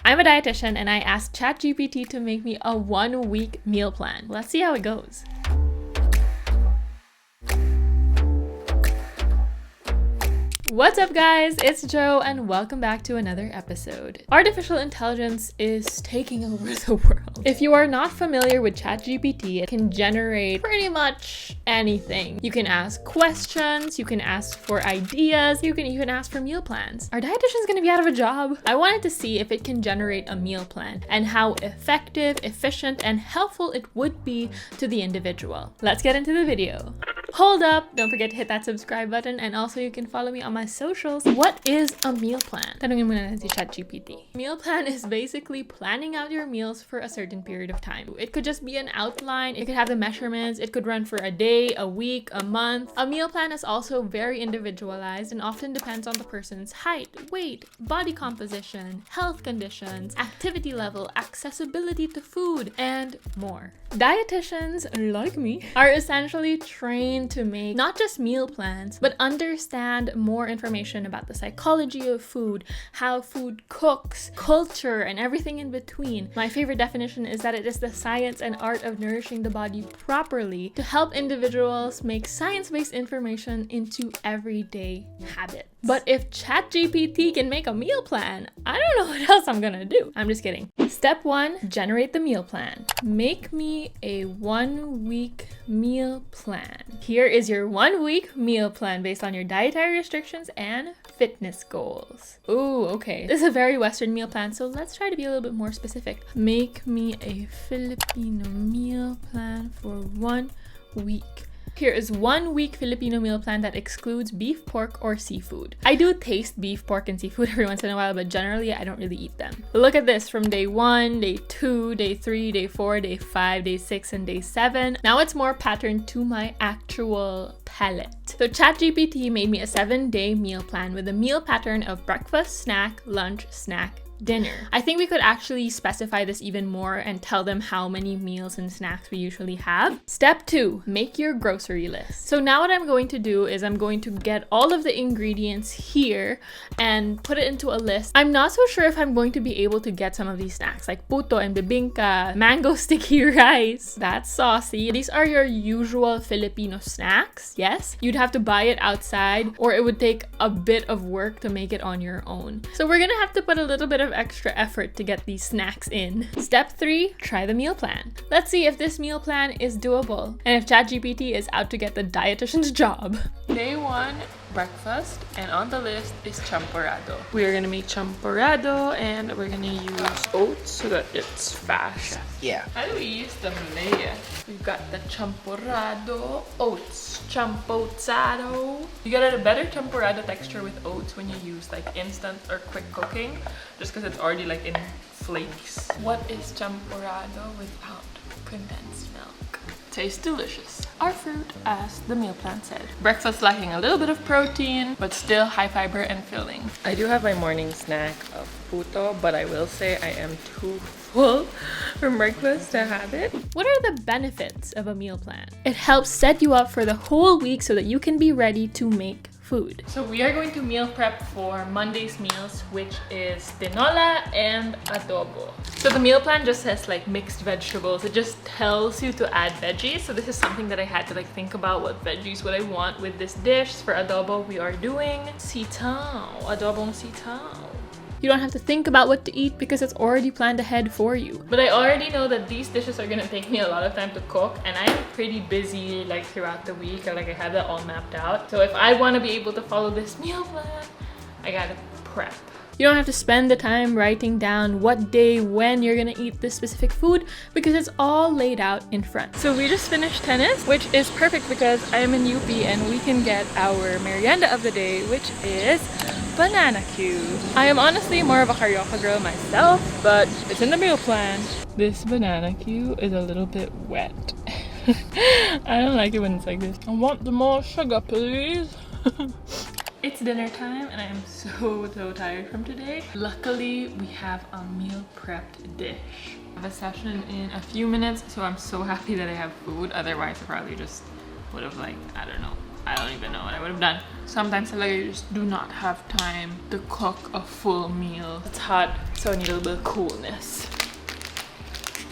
I'm a dietitian and I asked Chatgpt to make me a 1-week meal plan. Let's see how it goes. What's up guys, it's Jo and welcome back to another episode. Artificial intelligence is taking over the world. If you are not familiar with Chatgpt, it can generate pretty much anything. You can ask questions, you can ask for ideas, you can even ask for meal plans. Are dietitians gonna be out of a job? I wanted to see if it can generate a meal plan and how effective, efficient, and helpful it would be to the individual. Let's get into the video. Hold up, don't forget to hit that subscribe button, and also you can follow me on my socials. What is a meal plan? Tanungin muna natin si Chatgpt. Meal plan is basically planning out your meals for a certain period of time. It could just be an outline, it could have the measurements, it could run for a day, a week, a month. A meal plan is also very individualized and often depends on the person's height, weight, body composition, health conditions, activity level, accessibility to food, and more. Dietitians, like me, are essentially trained to make not just meal plans, but understand more information about the psychology of food, how food cooks, culture, and everything in between. My favorite definition is that it is the science and art of nourishing the body properly to help individuals make science-based information into everyday habits. But if Chatgpt can make a meal plan, I don't know what else I'm gonna do. I'm just kidding. Step 1, generate the meal plan. Make me a 1-week meal plan. Here is your 1-week meal plan based on your dietary restrictions and fitness goals. Ooh, okay. This is a very Western meal plan, so let's try to be a little bit more specific. Make me a Filipino meal plan for 1 week. Here is 1-week Filipino meal plan that excludes beef, pork, or seafood. I do taste beef, pork, and seafood every once in a while, but generally I don't really eat them. Look at this from day 1, day 2, day 3, day 4, day 5, day 6, and day 7. Now it's more patterned to my actual palate. So Chatgpt made me a 7-day meal plan with a meal pattern of breakfast, snack, lunch, snack, dinner. I think we could actually specify this even more and tell them how many meals and snacks we usually have. Step 2, make your grocery list. So now what I'm going to do is I'm going to get all of the ingredients here and put it into a list. I'm not so sure if I'm going to be able to get some of these snacks like puto and bibingka, mango sticky rice. That's saucy. These are your usual Filipino snacks. Yes, you'd have to buy it outside or it would take a bit of work to make it on your own. So we're gonna have to put a little bit of extra effort to get these snacks in. Step 3, try the meal plan. Let's see if this meal plan is doable and if Chatgpt is out to get the dietitian's job. Day 1, breakfast, and on the list is champorado. We are gonna make champorado and we're gonna use oats so that it's fast. Yeah. How do we use the Malaya? We've got the champorado oats, champozado. You get a better champorado texture with oats when you use like instant or quick cooking, just because it's already like in flakes. What is champorado without condensed milk? Tastes delicious. Our fruit, as the meal plan said. Breakfast lacking a little bit of protein, but still high fiber and filling. I do have my morning snack of puto, but I will say I am too full from breakfast to have it. What are the benefits of a meal plan? It helps set you up for the whole week so that you can be ready to make food. So we are going to meal prep for Monday's meals, which is tinola and adobo. So the meal plan just says like mixed vegetables. It just tells you to add veggies. So this is something that I had to like think about what veggies would I want with this dish. For adobo, we are doing sitaw, adobong sitaw. You don't have to think about what to eat because it's already planned ahead for you. But I already know that these dishes are gonna take me a lot of time to cook, and I'm pretty busy like throughout the week. I have that all mapped out. So if I want to be able to follow this meal plan, I gotta prep. You don't have to spend the time writing down what day, when you're gonna eat this specific food because it's all laid out in front. So we just finished tennis, which is perfect because I am in UP and we can get our merienda of the day, which is banana cue. I am honestly more of a carioca girl myself, but it's in the meal plan. This banana cue is a little bit wet. I don't like it when it's like this. I want the more sugar, please. It's dinner time and I am so tired from today. Luckily, we have a meal prepped dish. I have a session in a few minutes, so I'm so happy that I have food. Otherwise, I probably just would have like, I don't know, I don't even know what I would have done. Sometimes I just do not have time to cook a full meal. It's hot, so I need a little bit of coolness.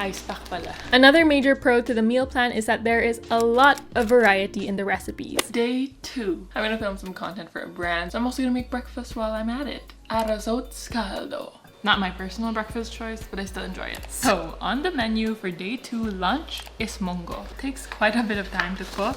Ice pack pala. Another major pro to the meal plan is that there is a lot of variety in the recipes. Day 2. I'm gonna film some content for a brand, so I'm also gonna make breakfast while I'm at it. Arroz caldo. Not my personal breakfast choice, but I still enjoy it. So, on the menu for day 2 lunch is mongo. It takes quite a bit of time to cook,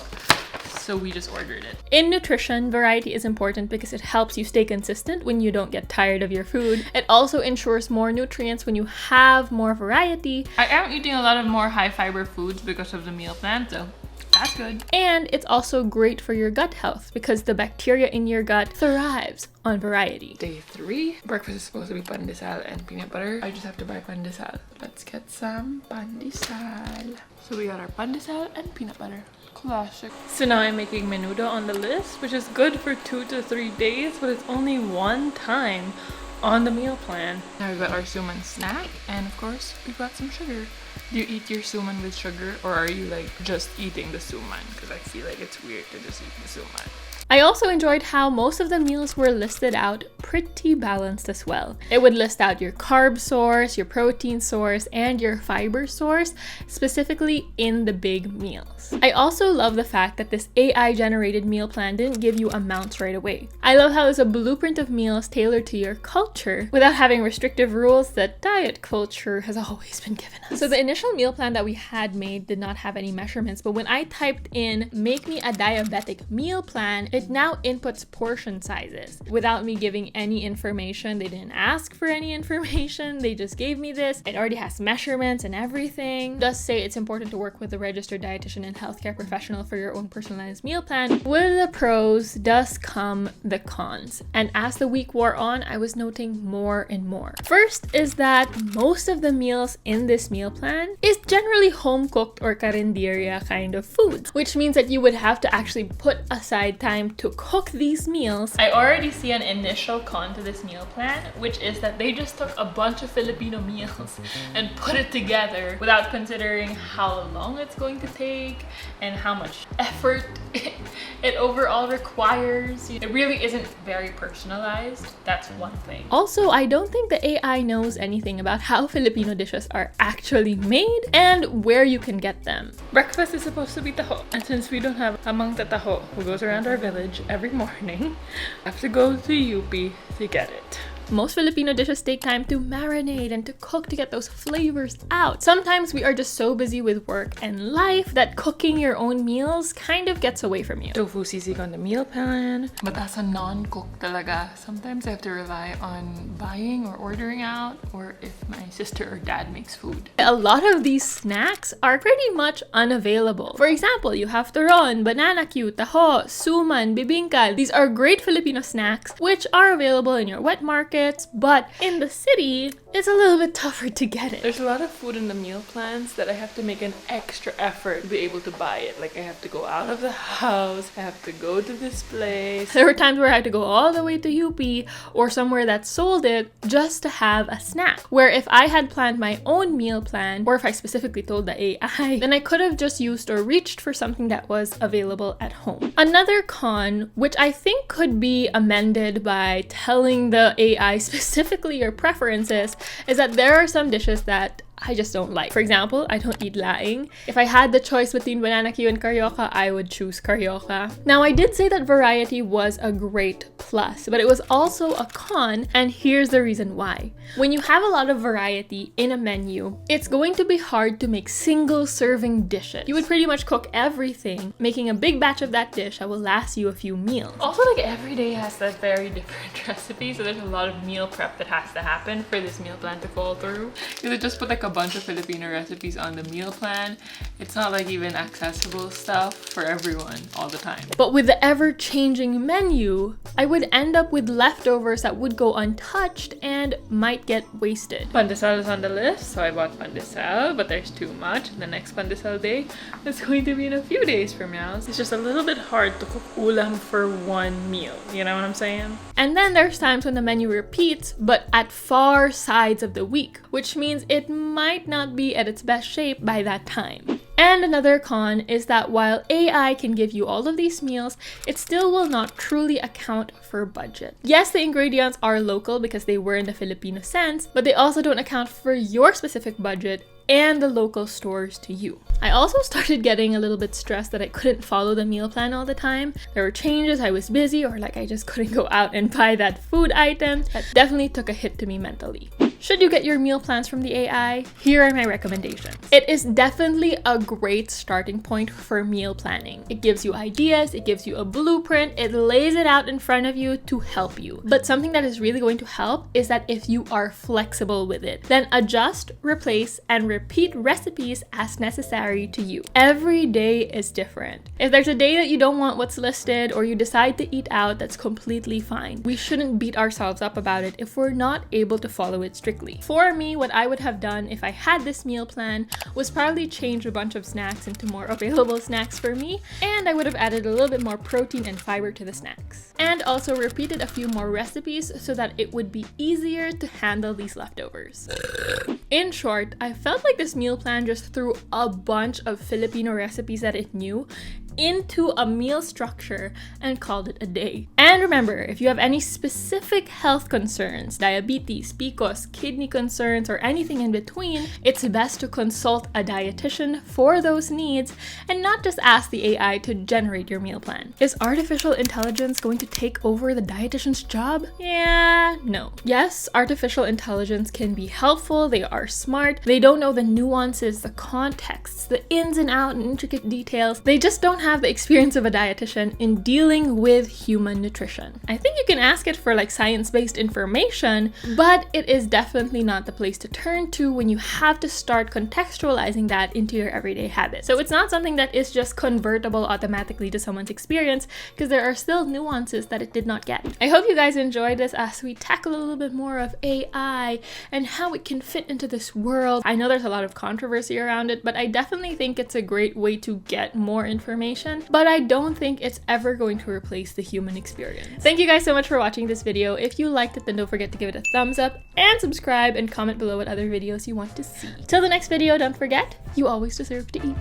so we just ordered it. In nutrition, variety is important because it helps you stay consistent when you don't get tired of your food. It also ensures more nutrients when you have more variety. I am eating a lot of more high fiber foods because of the meal plan, so that's good. And it's also great for your gut health because the bacteria in your gut thrives on variety. Day 3, breakfast is supposed to be pandesal and peanut butter. I just have to buy pandesal. Let's get some pandesal. So we got our pandesal and peanut butter. Classic. So now I'm making menudo on the list, which is good for 2 to 3 days, but it's only one time on the meal plan. Now we've got our suman snack, and of course, we've got some sugar. Do you eat your suman with sugar, or are you like just eating the suman? Because I feel like it's weird to just eat the suman. I also enjoyed how most of the meals were listed out pretty balanced as well. It would list out your carb source, your protein source, and your fiber source, specifically in the big meals. I also love the fact that this AI generated meal plan didn't give you amounts right away. I love how it's a blueprint of meals tailored to your culture without having restrictive rules that diet culture has always been given us. So the initial meal plan that we had made did not have any measurements, but when I typed in "make me a diabetic meal plan," it now inputs portion sizes without me giving any information. They didn't ask for any information. They just gave me this. It already has measurements and everything. It does say it's important to work with a registered dietitian and healthcare professional for your own personalized meal plan. With the pros does come the cons. And as the week wore on, I was noting more and more. First is that most of the meals in this meal plan is generally home cooked or carinderia kind of foods, which means that you would have to actually put aside time to cook these meals. I already see an initial con to this meal plan, which is that they just took a bunch of Filipino meals and put it together without considering how long it's going to take and how much effort it overall requires. It really isn't very personalized. That's one thing. Also, I don't think the AI knows anything about how Filipino dishes are actually made and where you can get them. Breakfast is supposed to be taho, and since we don't have a mang taho who goes around our village every morning, I have to go to UP to get it. Most Filipino dishes take time to marinate and to cook to get those flavors out. Sometimes we are just so busy with work and life that cooking your own meals kind of gets away from you. Tofu sisig on the meal plan. But as a non-cook talaga, sometimes I have to rely on buying or ordering out, or if my sister or dad makes food. A lot of these snacks are pretty much unavailable. For example, you have turon, banana cue, taho, suman, bibingka. These are great Filipino snacks which are available in your wet market, but in the city, it's a little bit tougher to get it. There's a lot of food in the meal plans that I have to make an extra effort to be able to buy it. Like I have to go out of the house, I have to go to this place. There were times where I had to go all the way to UP or somewhere that sold it just to have a snack. Where if I had planned my own meal plan, or if I specifically told the AI, then I could have just used or reached for something that was available at home. Another con, which I think could be amended by telling the AI specifically your preferences, is that there are some dishes that I just don't like. For example, I don't eat laing. If I had the choice between banana Q and carioca, I would choose carioca. Now, I did say that variety was a great plus, but it was also a con, and here's the reason why. When you have a lot of variety in a menu, it's going to be hard to make single serving dishes. You would pretty much cook everything, making a big batch of that dish that will last you a few meals. Also, like every day has that very different recipe, so there's a lot of meal prep that has to happen for this meal plan to fall through. You could just put like a bunch of Filipino recipes on the meal plan. It's not like even accessible stuff for everyone all the time. But with the ever-changing menu, I would end up with leftovers that would go untouched and might get wasted. Pandesal is on the list, so I bought pandesal, but there's too much. The next pandesal day is going to be in a few days from now. So it's just a little bit hard to cook ulam for one meal. You know what I'm saying? And then there's times when the menu repeats, but at far sides of the week, which means it might not be at its best shape by that time. And another con is that while AI can give you all of these meals, it still will not truly account for budget. Yes, the ingredients are local because they were in the Filipino sense, but they also don't account for your specific budget and the local stores to you. I also started getting a little bit stressed that I couldn't follow the meal plan all the time. There were changes, I was busy, or like I just couldn't go out and buy that food item. That definitely took a hit to me mentally. Should you get your meal plans from the AI? Here are my recommendations. It is definitely a great starting point for meal planning. It gives you ideas, it gives you a blueprint, it lays it out in front of you to help you. But something that is really going to help is that if you are flexible with it, then adjust, replace, and repeat recipes as necessary to you. Every day is different. If there's a day that you don't want what's listed or you decide to eat out, that's completely fine. We shouldn't beat ourselves up about it if we're not able to follow it strictly. For me, what I would have done if I had this meal plan was probably change a bunch of snacks into more available snacks for me, and I would have added a little bit more protein and fiber to the snacks. And also repeated a few more recipes so that it would be easier to handle these leftovers. In short, I felt like this meal plan just threw a bunch of Filipino recipes that it knew into a meal structure and called it a day. And remember, if you have any specific health concerns, diabetes, PCOS, kidney concerns, or anything in between, it's best to consult a dietitian for those needs and not just ask the AI to generate your meal plan. Is artificial intelligence going to take over the dietitian's job? Yeah, no. Yes, artificial intelligence can be helpful, they are smart, they don't know the nuances, the contexts, the ins and outs and intricate details. They just don't have the experience of a dietitian in dealing with human nutrition. I think you can ask it for like science-based information, but it is definitely not the place to turn to when you have to start contextualizing that into your everyday habits. So it's not something that is just convertible automatically to someone's experience, because there are still nuances that it did not get. I hope you guys enjoyed this as we tackle a little bit more of AI and how it can fit into this world. I know there's a lot of controversy around it, but I definitely think it's a great way to get more information, but I don't think it's ever going to replace the human experience. Thank you guys so much for watching this video. If you liked it, then don't forget to give it a thumbs up and subscribe and comment below what other videos you want to see. Till the next video, don't forget, you always deserve to eat.